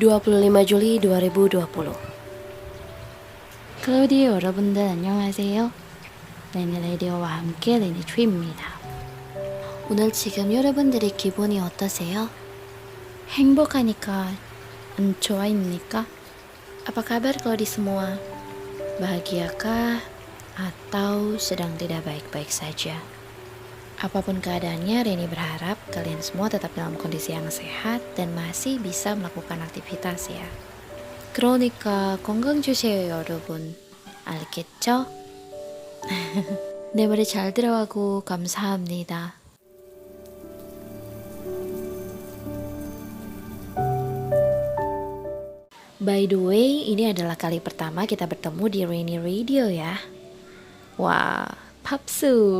25 Juli 2020. 클로디오 여러분들 안녕하세요. 레니 라디오와 함께 레니 트리입니다. 오늘 지금 여러분들의 기분이 어떠세요? 행복하니까 안 좋아입니까? Apa kabar kalau di semua? Bahagiakah atau sedang tidak baik-baik saja? Apapun keadaannya, Reni berharap kalian semua tetap dalam kondisi yang sehat dan masih bisa melakukan aktivitas ya. 그러니까 건강 주세요 여러분. 알겠죠? 내 말이 잘 들어가고 감사합니다. By the way, ini adalah kali pertama kita bertemu di Rainy Radio ya. Wah, papsu.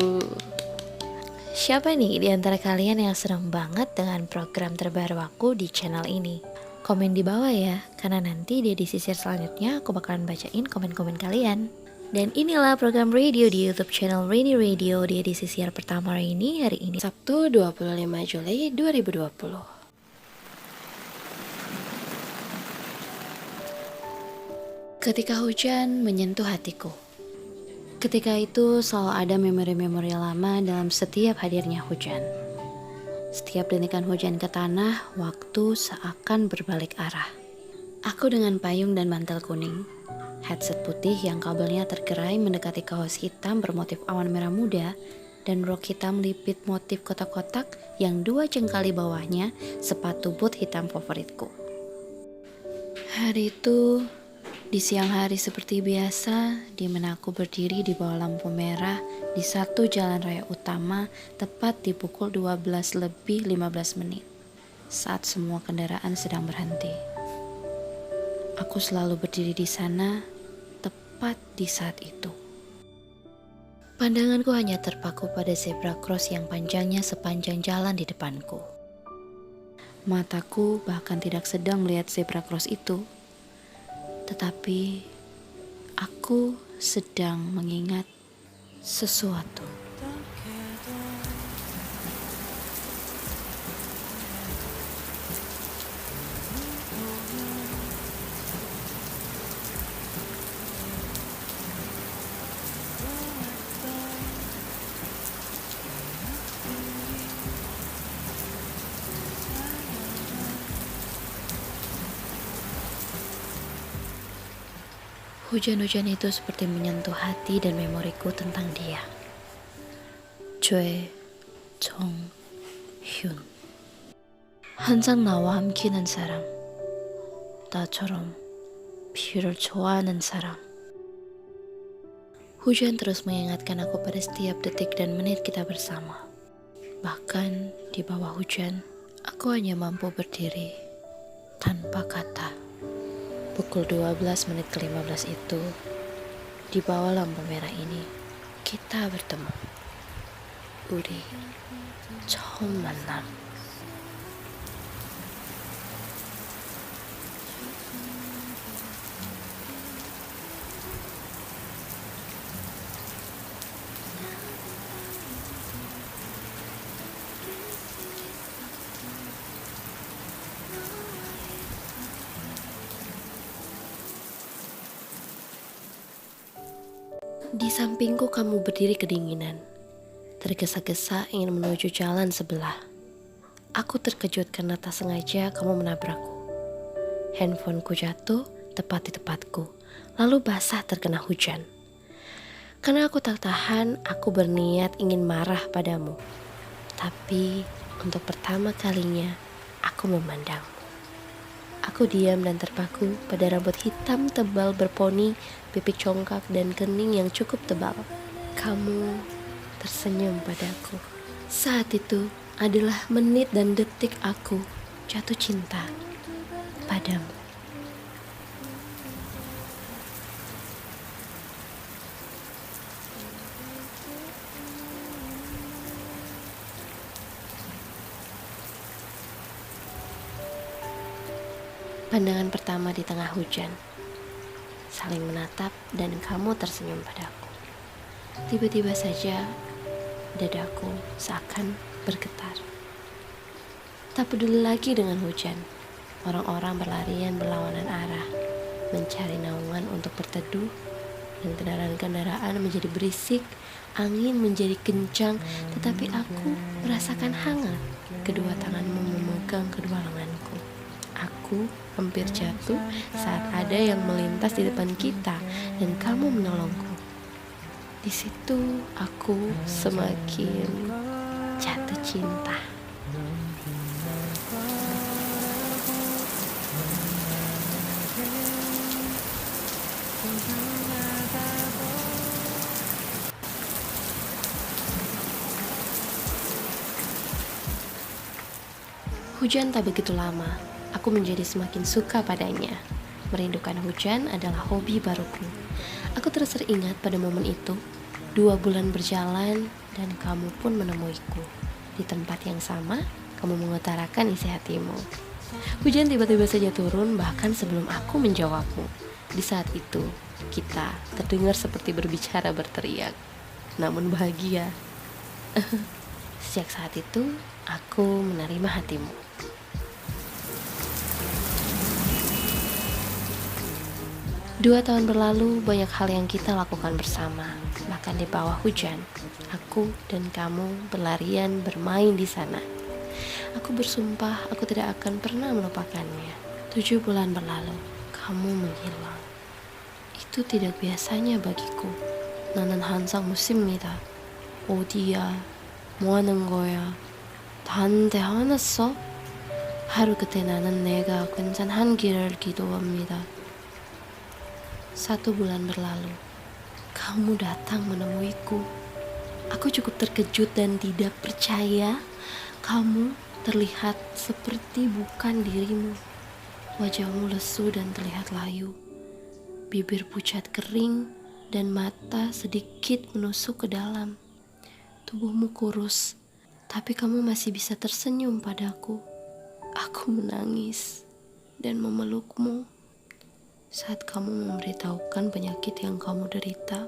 Siapa nih di antara kalian yang senang banget dengan program terbaru aku di channel ini? Komen di bawah ya, karena nanti di sisir selanjutnya aku bakalan bacain komen-komen kalian. Dan inilah program radio di YouTube channel Rainy Radio di edisi siar pertama hari ini Sabtu 25 Juli 2020. Ketika hujan menyentuh hatiku. Ketika itu selalu ada memori-memori lama dalam setiap hadirnya hujan. Setiap denikan hujan ke tanah, waktu seakan berbalik arah. Aku dengan payung dan mantel kuning, headset putih yang kabelnya tergerai mendekati kaos hitam bermotif awan merah muda, dan rok hitam lipit motif kotak-kotak yang 2 jengkal di bawahnya sepatu boot hitam favoritku. Hari itu, di siang hari seperti biasa, di mana aku berdiri di bawah lampu merah di satu jalan raya utama tepat di pukul 12:15 saat semua kendaraan sedang berhenti. Aku selalu berdiri di sana tepat di saat itu. Pandanganku hanya terpaku pada zebra cross yang panjangnya sepanjang jalan di depanku. Mataku bahkan tidak sedang melihat zebra cross itu. Tetapi aku sedang mengingat sesuatu. Hujan-hujan itu seperti menyentuh hati dan memoriku tentang dia. Choi Jong-hyun. 항상 나와 함께하는 사람. 나처럼 비를 좋아하는 사람. Hujan terus mengingatkan aku pada setiap detik dan menit kita bersama. Bahkan di bawah hujan, aku hanya mampu berdiri tanpa kata. Pukul 12:15 itu, di bawah lampu merah ini, kita bertemu. 우리 처음 만남. Di sampingku kamu berdiri kedinginan, tergesa-gesa ingin menuju jalan sebelah. Aku terkejut karena tak sengaja kamu menabrakku. Handphoneku jatuh tepat di tempatku, lalu basah terkena hujan. Karena aku tak tahan, aku berniat ingin marah padamu. Tapi untuk pertama kalinya, aku memandangmu. Aku diam dan terpaku pada rambut hitam tebal berponi, pipi congkak dan kening yang cukup tebal. Kamu tersenyum padaku. Saat itu adalah menit dan detik aku jatuh cinta padamu. Pandangan pertama di tengah hujan, saling menatap dan kamu tersenyum padaku. Tiba-tiba saja dadaku seakan bergetar. Tak peduli lagi dengan hujan, Orang-orang berlarian berlawanan arah, mencari naungan untuk berteduh, dan kendaraan-kendaraan menjadi berisik, angin menjadi kencang, tetapi aku merasakan hangat. Kedua tanganmu memegang kedua lenganku. Aku hampir jatuh saat ada yang melintas di depan kita dan kamu menolongku. Di situ aku semakin jatuh cinta. Hujan tak begitu lama, aku menjadi semakin suka padanya. Merindukan hujan adalah hobi baruku. Aku terus teringat pada momen itu. 2 bulan berjalan dan kamu pun menemuiku. Di tempat yang sama, kamu mengutarakan isi hatimu. Hujan tiba-tiba saja turun bahkan sebelum aku menjawabmu. Di saat itu, kita terdengar seperti berbicara berteriak, namun bahagia. Sejak saat itu, aku menerima hatimu. 2 tahun berlalu, banyak hal yang kita lakukan bersama. Bahkan di bawah hujan, aku dan kamu berlarian bermain di sana. Aku bersumpah aku tidak akan pernah melupakannya. 7 bulan berlalu, kamu menghilang. Itu tidak biasanya bagiku. 나는 항상 묻습니다. 어디야? 뭐 하는 거야? 나한테 화났어? 하루 끝에 나는 내가 괜찮은 길을 기도합니다. 1 bulan berlalu, kamu datang menemuiku. Aku cukup terkejut dan tidak percaya. Kamu terlihat seperti bukan dirimu. Wajahmu lesu dan terlihat layu. Bibir pucat kering dan mata sedikit menusuk ke dalam. Tubuhmu kurus, tapi kamu masih bisa tersenyum padaku. Aku menangis dan memelukmu saat kamu memberitahukan penyakit yang kamu derita.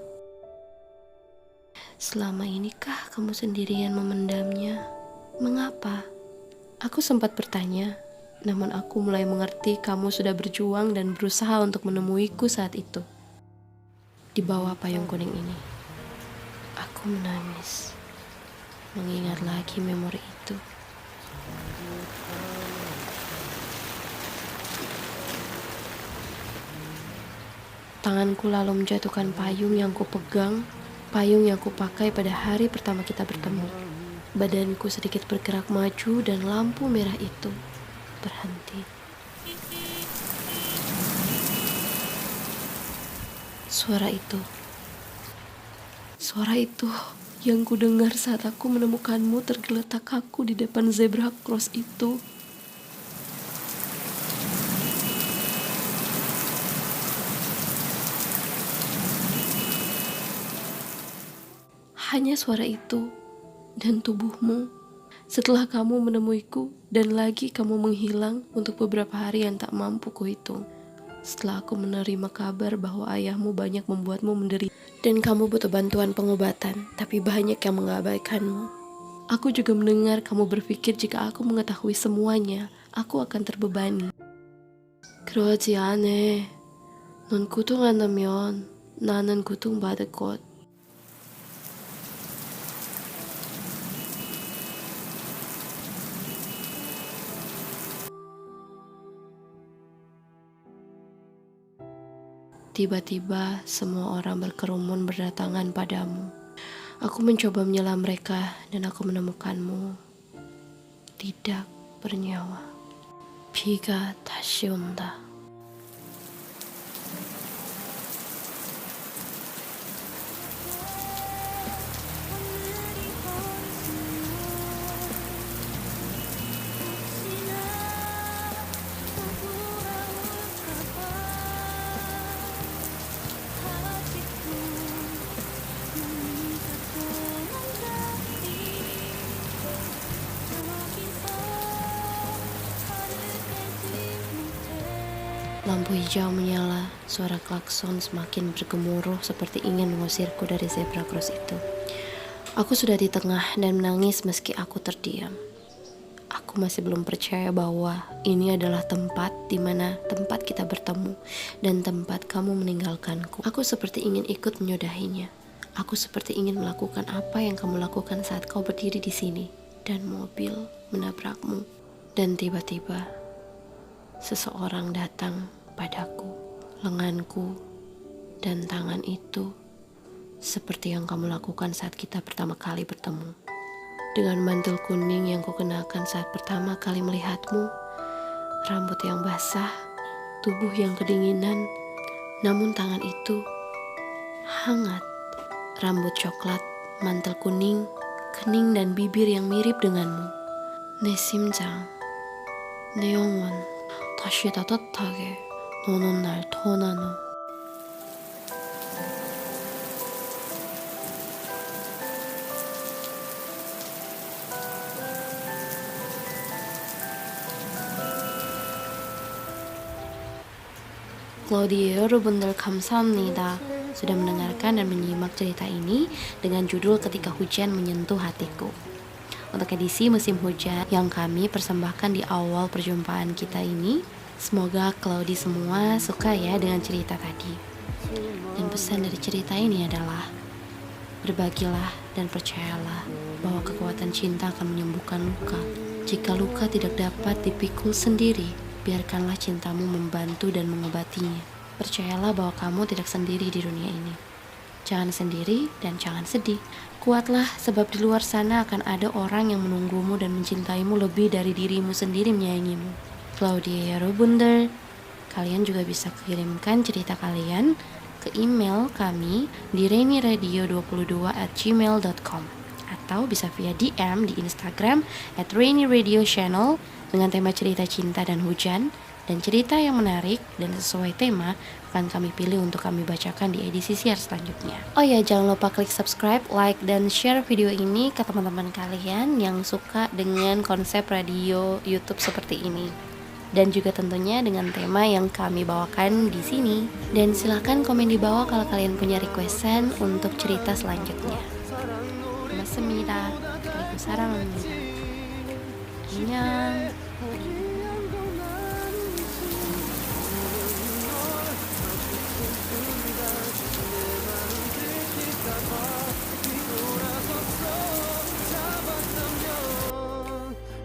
Selama inikah kamu sendirian memendamnya? Mengapa? Aku sempat bertanya, namun aku mulai mengerti kamu sudah berjuang dan berusaha untuk menemuiku saat itu. Di bawah payung kuning ini, aku menangis, mengingat lagi memori itu. Tanganku lalu menjatuhkan payung yang kupegang, payung yang kupakai pada hari pertama kita bertemu. Badanku sedikit bergerak maju dan lampu merah itu berhenti. Suara itu yang kudengar saat aku menemukanmu tergeletak kaku di depan zebra cross itu. Hanya suara itu dan tubuhmu setelah kamu menemuiku dan lagi kamu menghilang untuk beberapa hari yang tak mampu kuhitung. Setelah aku menerima kabar bahwa ayahmu banyak membuatmu menderita dan kamu butuh bantuan pengobatan, tapi banyak yang mengabaikanmu. Aku juga mendengar kamu berpikir jika aku mengetahui semuanya, aku akan terbebani. 그러지 않아. 넌 고통 안 하면 나는 고통받을 것. Tiba-tiba semua orang berkerumun berdatangan padamu. Aku mencoba menyela mereka dan aku menemukanmu tidak bernyawa. 비가 다시 온다. Lampu hijau menyala, suara klakson semakin bergemuruh seperti ingin mengusirku dari zebra cross itu. Aku sudah di tengah dan menangis meski aku terdiam. Aku Aku masih belum percaya bahwa ini adalah tempat di mana tempat kita bertemu dan tempat kamu meninggalkanku. Aku seperti ingin ikut menyudahinya. Aku seperti ingin melakukan apa yang kamu lakukan saat kau berdiri di sini dan mobil menabrakmu. Dan tiba-tiba seseorang datang padaku, lenganku dan tangan itu seperti yang kamu lakukan saat kita pertama kali bertemu. Dengan mantel kuning yang kukenakan saat pertama kali melihatmu, rambut yang basah, tubuh yang kedinginan, namun tangan itu hangat. Rambut coklat, mantel kuning, kening dan bibir yang mirip denganmu. 내 심장, 내 영혼, 다시 따뜻하게 너는 날 토나노. Claudia, 여러분들 감사합니다 sudah mendengarkan dan menyimak cerita ini dengan judul Ketika Hujan Menyentuh Hatiku. Untuk edisi musim hujan yang kami persembahkan di awal perjumpaan kita ini, semoga Claudia semua suka ya dengan cerita tadi. Dan pesan dari cerita ini adalah berbagilah dan percayalah bahwa kekuatan cinta akan menyembuhkan luka. Jika luka tidak dapat dipikul sendiri, biarkanlah cintamu membantu dan mengobatinya. Percayalah bahwa kamu tidak sendiri di dunia ini. Jangan sendiri dan jangan sedih. Kuatlah sebab di luar sana akan ada orang yang menunggumu dan mencintaimu lebih dari dirimu sendiri menyayangimu. Claudia Yarobunder, kalian juga bisa kirimkan cerita kalian ke email kami di rainiradio22@gmail.com atau bisa via DM di Instagram @rainyradiochannel dengan tema cerita cinta dan hujan, dan cerita yang menarik dan sesuai tema akan kami pilih untuk kami bacakan di edisi siar selanjutnya. Oh ya, jangan lupa klik subscribe, like, dan share video ini ke teman-teman kalian yang suka dengan konsep radio YouTube seperti ini. Dan juga tentunya dengan tema yang kami bawakan di sini. Dan silakan komen di bawah kalau kalian punya requestan untuk cerita selanjutnya. 고맙습니다. 그리고 사랑합니다. 안녕.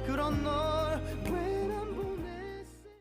그런 너